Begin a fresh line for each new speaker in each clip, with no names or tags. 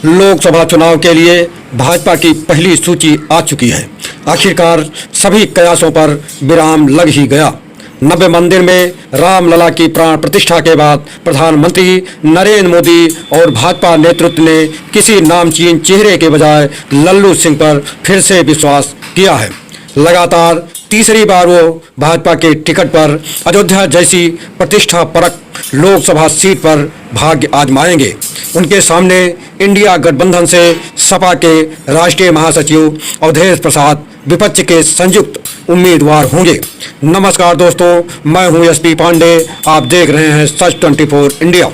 लोकसभा चुनाव के लिए भाजपा की पहली सूची आ चुकी है। आखिरकार सभी कयासों पर विराम लग ही गया। नव्य मंदिर में रामलला की प्राण प्रतिष्ठा के बाद प्रधानमंत्री नरेंद्र मोदी और भाजपा नेतृत्व ने किसी नामचीन चेहरे के बजाय लल्लू सिंह पर फिर से विश्वास किया है। लगातार तीसरी बार वो भाजपा के टिकट पर अयोध्या जैसी प्रतिष्ठा परक लोकसभा सीट पर भाग्य आजमाएंगे। उनके सामने इंडिया गठबंधन से सपा के राष्ट्रीय महासचिव अवधेश प्रसाद विपक्ष के संयुक्त उम्मीदवार होंगे। नमस्कार दोस्तों, मैं हूं एसपी पांडे। आप देख रहे हैं सच 24 इंडिया।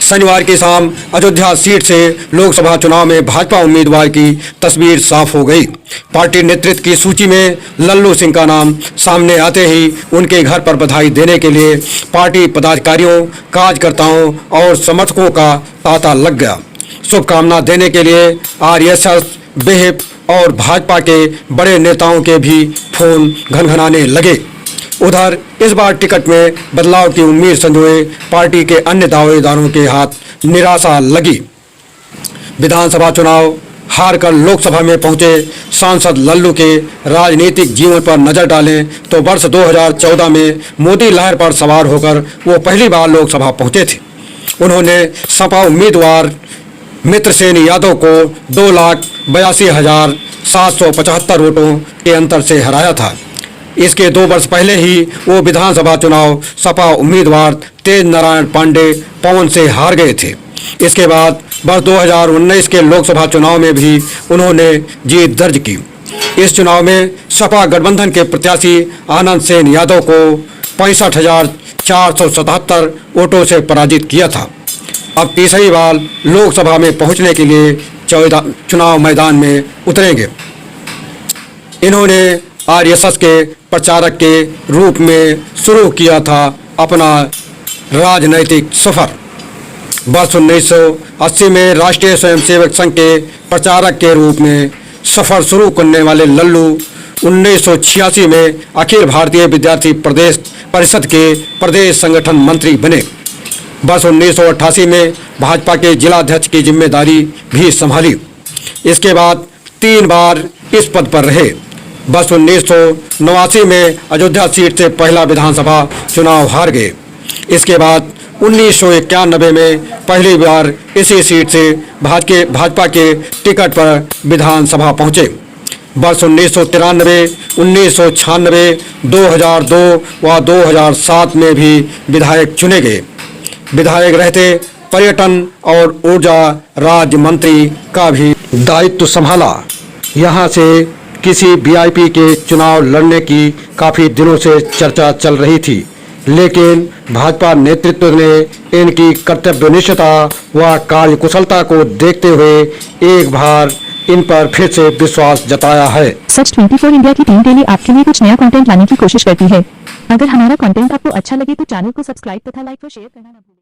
शनिवार की शाम अयोध्या सीट से लोकसभा चुनाव में भाजपा उम्मीदवार की तस्वीर साफ हो गई। पार्टी नेतृत्व की सूची में लल्लू सिंह का नाम सामने आते ही उनके घर पर बधाई देने के लिए पार्टी पदाधिकारियों, कार्यकर्ताओं और समर्थकों का तांता लग गया। शुभकामना देने के लिए आरएसएस, बेहप और भाजपा के बड़े नेताओं के भी फोन घनघनाने लगे। उधर इस बार टिकट में बदलाव की उम्मीद संजोए पार्टी के अन्य दावेदारों के हाथ निराशा लगी। विधानसभा चुनाव हारकर लोकसभा में पहुंचे सांसद लल्लू के राजनीतिक जीवन पर नजर डालें तो वर्ष 2014 में मोदी लहर पर सवार होकर वो पहली बार लोकसभा पहुंचे थे। उन्होंने सपा उम्मीदवार मित्रसेन यादव को 2,82,775 वोटों के अंतर से हराया था। इसके 2 वर्ष पहले ही वो विधानसभा चुनाव सपा उम्मीदवार तेज नारायण पांडे पवन से हार गए थे। इसके बाद वर्ष 2019 के लोकसभा चुनाव में भी उन्होंने जीत दर्ज की। इस चुनाव में सपा गठबंधन के प्रत्याशी आनंद सेन यादव को 65,477 वोटों से पराजित किया था। अब तीसरी बार लोकसभा में पहुंचने के लिए चुनाव मैदान में उतरेंगे। इन्होंने आरएसएस के प्रचारक के रूप में शुरू किया था अपना राजनैतिक सफर। वर्ष 1980 में राष्ट्रीय स्वयंसेवक संघ के प्रचारक के रूप में सफर शुरू करने वाले लल्लू 1986 में अखिल भारतीय विद्यार्थी प्रदेश परिषद के प्रदेश संगठन मंत्री बने। वर्ष 1988 में भाजपा के जिलाध्यक्ष की जिम्मेदारी भी संभाली। इसके बाद 3 बार इस पद पर रहे। वर्ष 1989 में अयोध्या सीट से पहला विधानसभा चुनाव हार गए। इसके बाद 1991 में पहली बार इसी सीट से भाजपा के टिकट पर विधानसभा पहुंचे। वर्ष 1993, 1996, 2002 व 2007 में भी विधायक चुने गए। विधायक रहते पर्यटन और ऊर्जा राज्य मंत्री का भी दायित्व संभाला। यहाँ से किसी वीआईपी के चुनाव लड़ने की काफ़ी दिनों से चर्चा चल रही थी, लेकिन भाजपा नेतृत्व ने इनकी कर्तव्यनिष्ठता व कार्यकुशलता को देखते हुए एक बार इन पर फिर से विश्वास जताया है।
सच 24 इंडिया की टीम डेली आपके लिए कुछ नया कंटेंट लाने की कोशिश करती है। अगर हमारा कंटेंट आपको अच्छा लगे तो चैनल को सब्सक्राइब तथा लाइक व शेयर करना न भूलें।